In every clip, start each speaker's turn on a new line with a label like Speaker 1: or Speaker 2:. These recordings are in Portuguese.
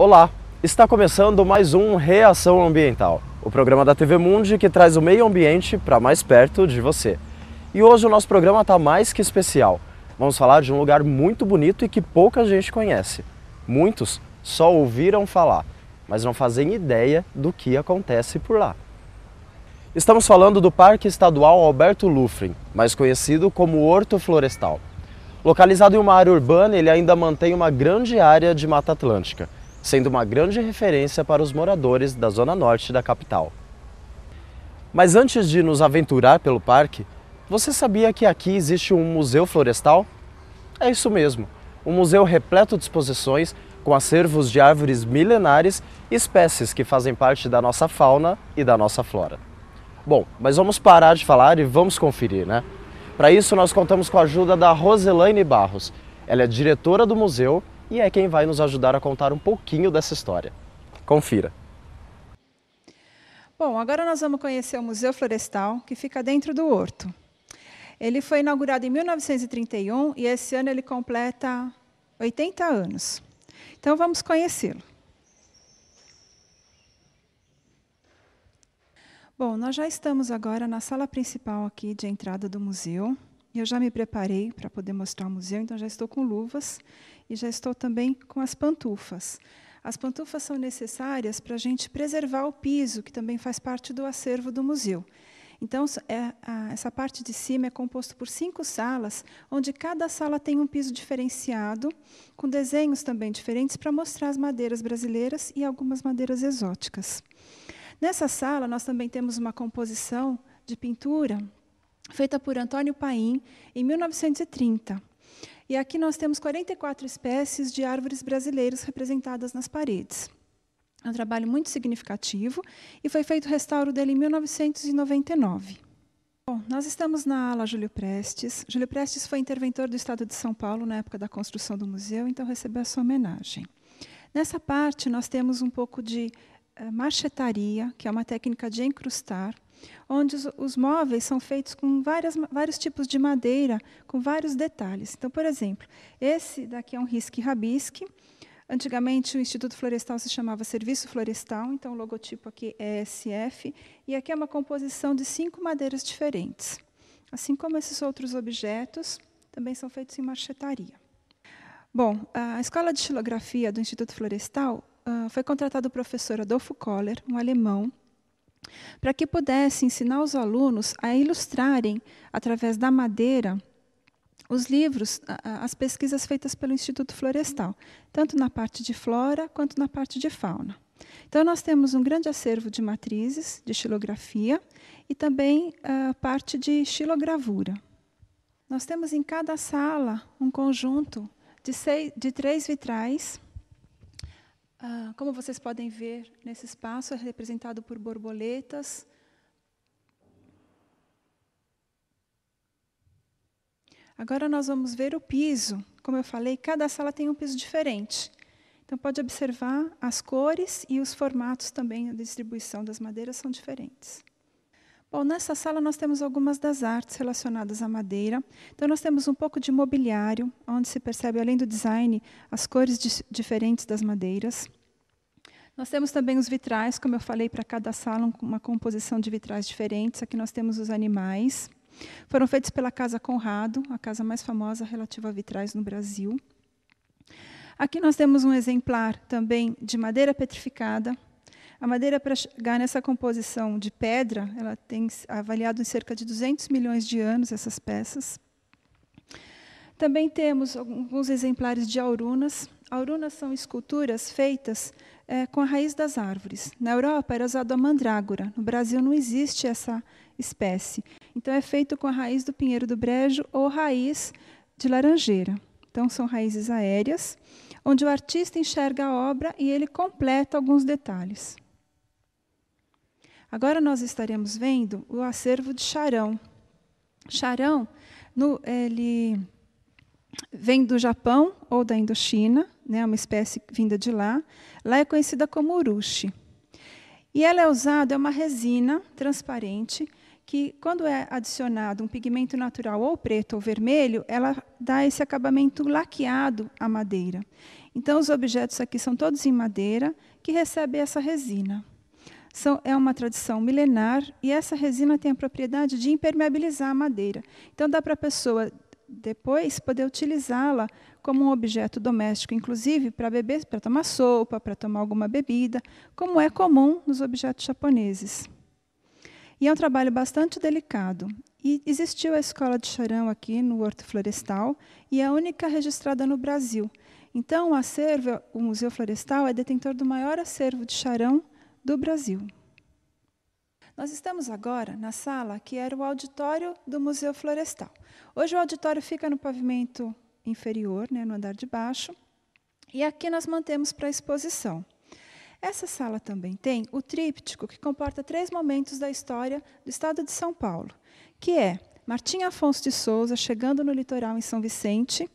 Speaker 1: Olá, está começando mais um Reação Ambiental, o programa da TV Mundi que traz o meio ambiente para mais perto de você. E hoje o nosso programa está mais que especial. Vamos falar de um lugar muito bonito e que pouca gente conhece. Muitos só ouviram falar, mas não fazem ideia do que acontece por lá. Estamos falando do Parque Estadual Alberto Lufrin, mais conhecido como Horto Florestal. Localizado em uma área urbana, ele ainda mantém uma grande área de Mata Atlântica, sendo uma grande referência para os moradores da zona norte da capital. Mas antes de nos aventurar pelo parque, você sabia que aqui existe um museu florestal? É isso mesmo, um museu repleto de exposições com acervos de árvores milenares e espécies que fazem parte da nossa fauna e da nossa flora. Bom, mas vamos parar de falar e vamos conferir, né? Para isso nós contamos com a ajuda da Roselaine Barros. Ela é diretora do museu e é quem vai nos ajudar a contar um pouquinho dessa história. Confira.
Speaker 2: Bom, agora nós vamos conhecer o Museu Florestal, que fica dentro do Horto. Ele foi inaugurado em 1931 e esse ano ele completa 80 anos. Então vamos conhecê-lo. Bom, nós já estamos agora na sala principal aqui de entrada do museu. E eu já me preparei para poder mostrar o museu, então já estou com luvas e já estou também com as pantufas. As pantufas são necessárias para a gente preservar o piso, que também faz parte do acervo do museu. Então, essa parte de cima é composto por 5 salas, onde cada sala tem um piso diferenciado, com desenhos também diferentes, para mostrar as madeiras brasileiras e algumas madeiras exóticas. Nessa sala, nós também temos uma composição de pintura feita por Antônio Paim, em 1930. E aqui nós temos 44 espécies de árvores brasileiras representadas nas paredes. É um trabalho muito significativo e foi feito o restauro dele em 1999. Bom, nós estamos na ala Júlio Prestes. Júlio Prestes foi interventor do Estado de São Paulo na época da construção do museu, então recebeu essa homenagem. Nessa parte, nós temos um pouco de marchetaria, que é uma técnica de encrustar, onde os móveis são feitos com vários tipos de madeira, com vários detalhes. Então, por exemplo, esse daqui é um risque-rabisque. Antigamente, o Instituto Florestal se chamava Serviço Florestal, então o logotipo aqui é SF, e aqui é uma composição de 5 madeiras diferentes. Assim como esses outros objetos, também são feitos em marchetaria. Bom, a Escola de Xilografia do Instituto Florestal foi contratado o professor Adolfo Koller, um alemão, para que pudesse ensinar os alunos a ilustrarem, através da madeira, os livros, as pesquisas feitas pelo Instituto Florestal, tanto na parte de flora quanto na parte de fauna. Então, nós temos um grande acervo de matrizes, de xilografia, e também a parte de xilogravura. Nós temos em cada sala um conjunto de 3 vitrais. Como vocês podem ver, nesse espaço é representado por borboletas. Agora nós vamos ver o piso. Como eu falei, cada sala tem um piso diferente. Então, pode observar as cores e os formatos também, a distribuição das madeiras são diferentes. Bom, nessa sala nós temos algumas das artes relacionadas à madeira. Então, nós temos um pouco de mobiliário, onde se percebe, além do design, as cores diferentes das madeiras. Nós temos também os vitrais, como eu falei, para cada sala, uma composição de vitrais diferentes. Aqui nós temos os animais. Foram feitos pela Casa Conrado, a casa mais famosa relativa a vitrais no Brasil. Aqui nós temos um exemplar também de madeira petrificada. A madeira, para chegar nessa composição de pedra, ela tem avaliado em cerca de 200 milhões de anos essas peças. Também temos alguns exemplares de aurunas. Aurunas são esculturas feitas com a raiz das árvores. Na Europa era usado a mandrágora. No Brasil não existe essa espécie. Então é feito com a raiz do pinheiro do brejo ou raiz de laranjeira. Então são raízes aéreas, onde o artista enxerga a obra e ele completa alguns detalhes. Agora nós estaremos vendo o acervo de charão. Charão, ele vem do Japão ou da Indochina, né, uma espécie vinda de lá. Lá é conhecida como urushi. E ela é usada, é uma resina transparente, que, quando é adicionado um pigmento natural ou preto ou vermelho, ela dá esse acabamento laqueado à madeira. Então, os objetos aqui são todos em madeira, que recebem essa resina. É uma tradição milenar, e essa resina tem a propriedade de impermeabilizar a madeira. Então, dá para a pessoa, depois, poder utilizá-la como um objeto doméstico, inclusive para beber, para tomar sopa, para tomar alguma bebida, como é comum nos objetos japoneses. E é um trabalho bastante delicado. E existiu a escola de charão aqui no Horto Florestal, e é a única registrada no Brasil. Então, o Museu Florestal é detentor do maior acervo de charão do Brasil. Nós estamos agora na sala que era o auditório do Museu Florestal. Hoje o auditório fica no pavimento inferior, né, no andar de baixo, e aqui nós mantemos para exposição. Essa sala também tem o tríptico, que comporta 3 momentos da história do estado de São Paulo, que é Martim Afonso de Souza chegando no litoral em São Vicente.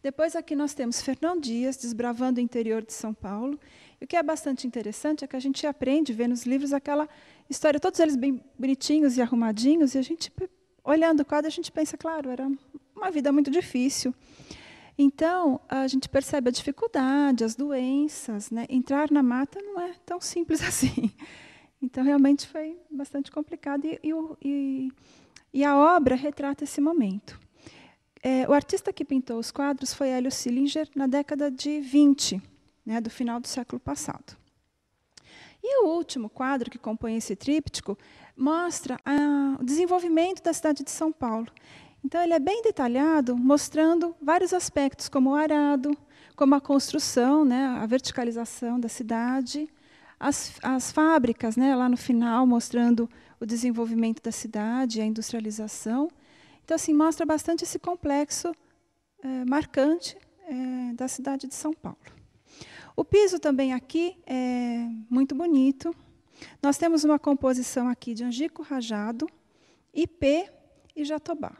Speaker 2: Depois aqui nós temos Fernão Dias desbravando o interior de São Paulo. E o que é bastante interessante é que a gente aprende, vê nos livros aquela história, todos eles bem bonitinhos e arrumadinhos, e a gente, olhando o quadro, a gente pensa, claro, era uma vida muito difícil. Então, a gente percebe a dificuldade, as doenças, né? Entrar na mata não é tão simples assim. Então, realmente foi bastante complicado, e a obra retrata esse momento. O artista que pintou os quadros foi Hélio Sillinger, na década de 20, né, do final do século passado. E o último quadro que compõe esse tríptico mostra o desenvolvimento da cidade de São Paulo. Então, ele é bem detalhado, mostrando vários aspectos, como o arado, como a construção, né, a verticalização da cidade, as fábricas, né, lá no final, mostrando o desenvolvimento da cidade, a industrialização. Então, assim, mostra bastante esse complexo marcante da cidade de São Paulo. O piso também aqui é muito bonito. Nós temos uma composição aqui de angico rajado, ipê e jatobá.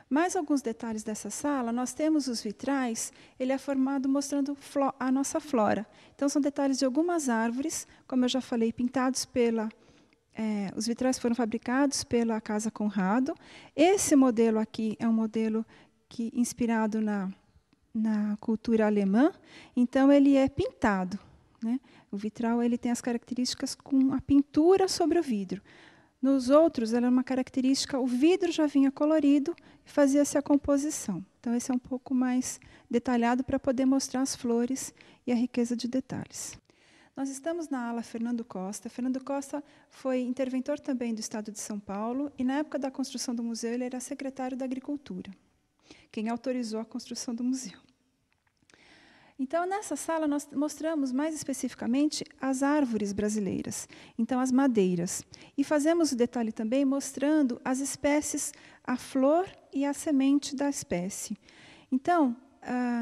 Speaker 2: Mais alguns detalhes dessa sala, nós temos os vitrais, ele é formado mostrando a nossa flora. Então, são detalhes de algumas árvores, como eu já falei, pintados os vitrais foram fabricados pela Casa Conrado. Esse modelo aqui é um modelo inspirado na cultura alemã, então ele é pintado, né? O vitral ele tem as características com a pintura sobre o vidro. Nos outros, ela é uma característica, o vidro já vinha colorido e fazia-se a composição. Então, esse é um pouco mais detalhado para poder mostrar as flores e a riqueza de detalhes. Nós estamos na ala Fernando Costa. Fernando Costa foi interventor também do Estado de São Paulo, e na época da construção do museu ele era secretário da Agricultura, quem autorizou a construção do museu. Então, nessa sala, nós mostramos mais especificamente as árvores brasileiras, então as madeiras. E fazemos o detalhe também mostrando as espécies, a flor e a semente da espécie. Então,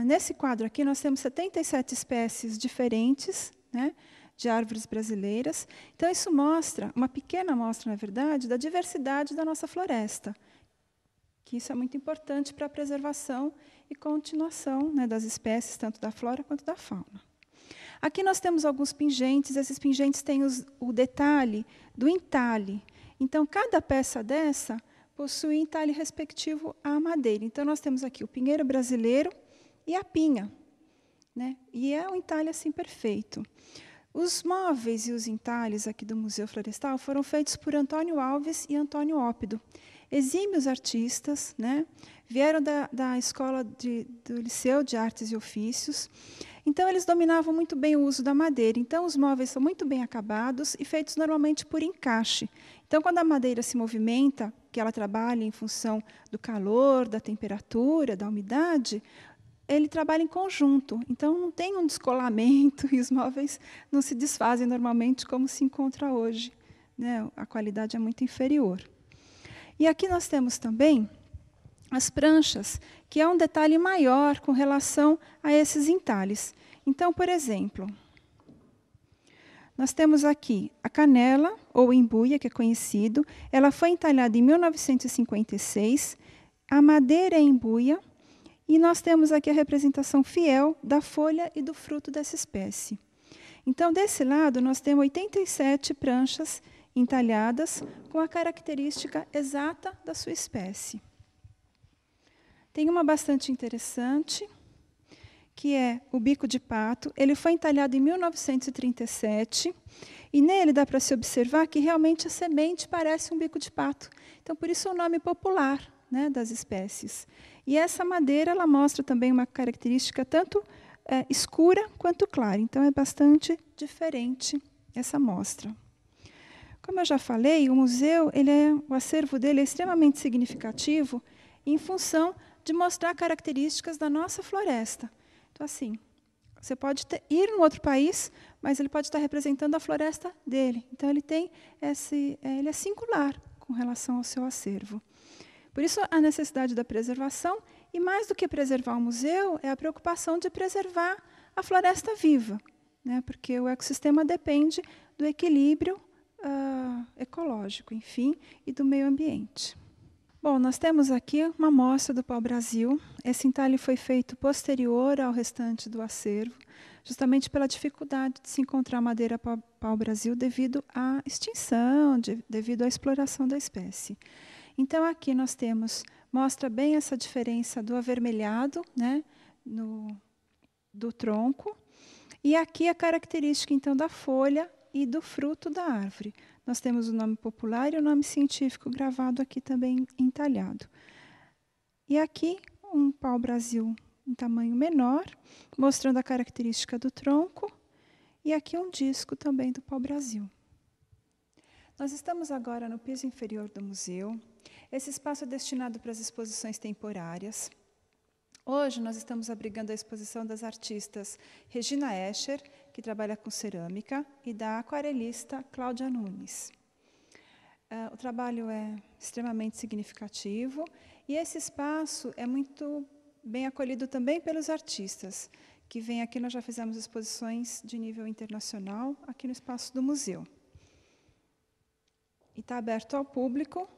Speaker 2: nesse quadro aqui, nós temos 77 espécies diferentes, né, de árvores brasileiras. Então, isso mostra, uma pequena amostra, na verdade, da diversidade da nossa floresta, que isso é muito importante para a preservação e continuação, né, das espécies, tanto da flora quanto da fauna. Aqui nós temos alguns pingentes, esses pingentes têm o detalhe do entalhe. Então, cada peça dessa possui entalhe respectivo à madeira. Então, nós temos aqui o pinheiro brasileiro e a pinha, né? E é um entalhe assim perfeito. Os móveis e os entalhes aqui do Museu Florestal foram feitos por Antônio Alves e Antônio Ópido, exímios artistas, né? Vieram da escola do Liceu de Artes e Ofícios. Então, eles dominavam muito bem o uso da madeira. Então, os móveis são muito bem acabados e feitos normalmente por encaixe. Então, quando a madeira se movimenta, que ela trabalha em função do calor, da temperatura, da umidade, ele trabalha em conjunto. Então, não tem um descolamento e os móveis não se desfazem normalmente como se encontra hoje, né? A qualidade é muito inferior. E aqui nós temos também as pranchas, que é um detalhe maior com relação a esses entalhes. Então, por exemplo, nós temos aqui a canela, ou embuia, que é conhecido. Ela foi entalhada em 1956. A madeira é embuia. E nós temos aqui a representação fiel da folha e do fruto dessa espécie. Então, desse lado, nós temos 87 pranchas entalhadas com a característica exata da sua espécie. Tem uma bastante interessante, que é o bico de pato. Ele foi entalhado em 1937 e nele dá para se observar que realmente a semente parece um bico de pato. Então, por isso o nome popular, né, das espécies. E essa madeira ela mostra também uma característica tanto escura quanto clara. Então, é bastante diferente essa amostra. Como eu já falei, o museu, o acervo dele é extremamente significativo em função de mostrar características da nossa floresta. Então, assim, você pode ir em outro país, mas ele pode estar representando a floresta dele. Então, ele é singular com relação ao seu acervo. Por isso, a necessidade da preservação, e mais do que preservar o museu, é a preocupação de preservar a floresta viva, né? Porque o ecossistema depende do equilíbrio ecológico, enfim, e do meio ambiente. Bom, nós temos aqui uma amostra do pau-brasil. Esse entalhe foi feito posterior ao restante do acervo, justamente pela dificuldade de se encontrar madeira pau-brasil devido à extinção, devido à exploração da espécie. Então, aqui nós mostra bem essa diferença do avermelhado, né, do tronco, e aqui a característica, então, da folha e do fruto da árvore. Nós temos o nome popular e o nome científico gravado aqui também entalhado. E aqui um pau-brasil em tamanho menor, mostrando a característica do tronco, e aqui um disco também do pau-brasil. Nós estamos agora no piso inferior do museu. Esse espaço é destinado para as exposições temporárias. Hoje nós estamos abrigando a exposição das artistas Regina Escher, que trabalha com cerâmica, e da aquarelista Cláudia Nunes. O trabalho é extremamente significativo e esse espaço é muito bem acolhido também pelos artistas, que vêm aqui. Nós já fizemos exposições de nível internacional aqui no espaço do museu. E está aberto ao público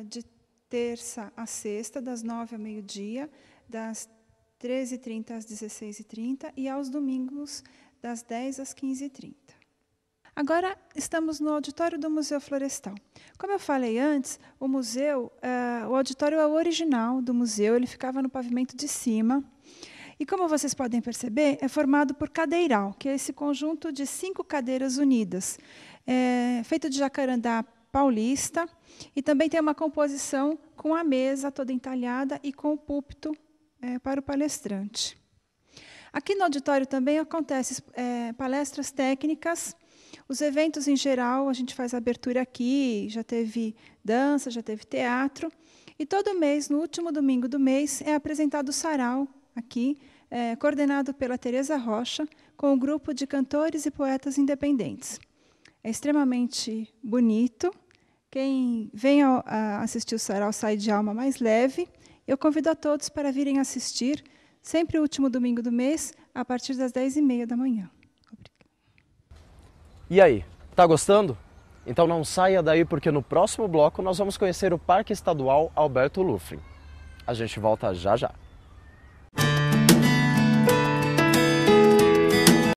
Speaker 2: de terça a sexta, das 9 ao meio-dia, das 13h30 às 16h30 e aos domingos, das 10 às 15h30. Agora, estamos no auditório do Museu Florestal. Como eu falei antes, o museu, o auditório é o original do museu, ele ficava no pavimento de cima. E como vocês podem perceber, é formado por cadeiral, que é esse conjunto de 5 cadeiras unidas, feito de jacarandá paulista, e também tem uma composição com a mesa toda entalhada e com o púlpito para o palestrante. Aqui no auditório também acontecem palestras técnicas, os eventos em geral, a gente faz abertura aqui, já teve dança, já teve teatro, e todo mês, no último domingo do mês, é apresentado o sarau aqui, coordenado pela Tereza Rocha, com um grupo de cantores e poetas independentes. É extremamente bonito. Quem vem assistir o sarau sai de alma mais leve. Eu convido a todos para virem assistir, sempre o último domingo do mês, a partir das 10h30 da manhã.
Speaker 1: E aí, tá gostando? Então não saia daí, porque no próximo bloco nós vamos conhecer o Parque Estadual Alberto Lufrin. A gente volta já já.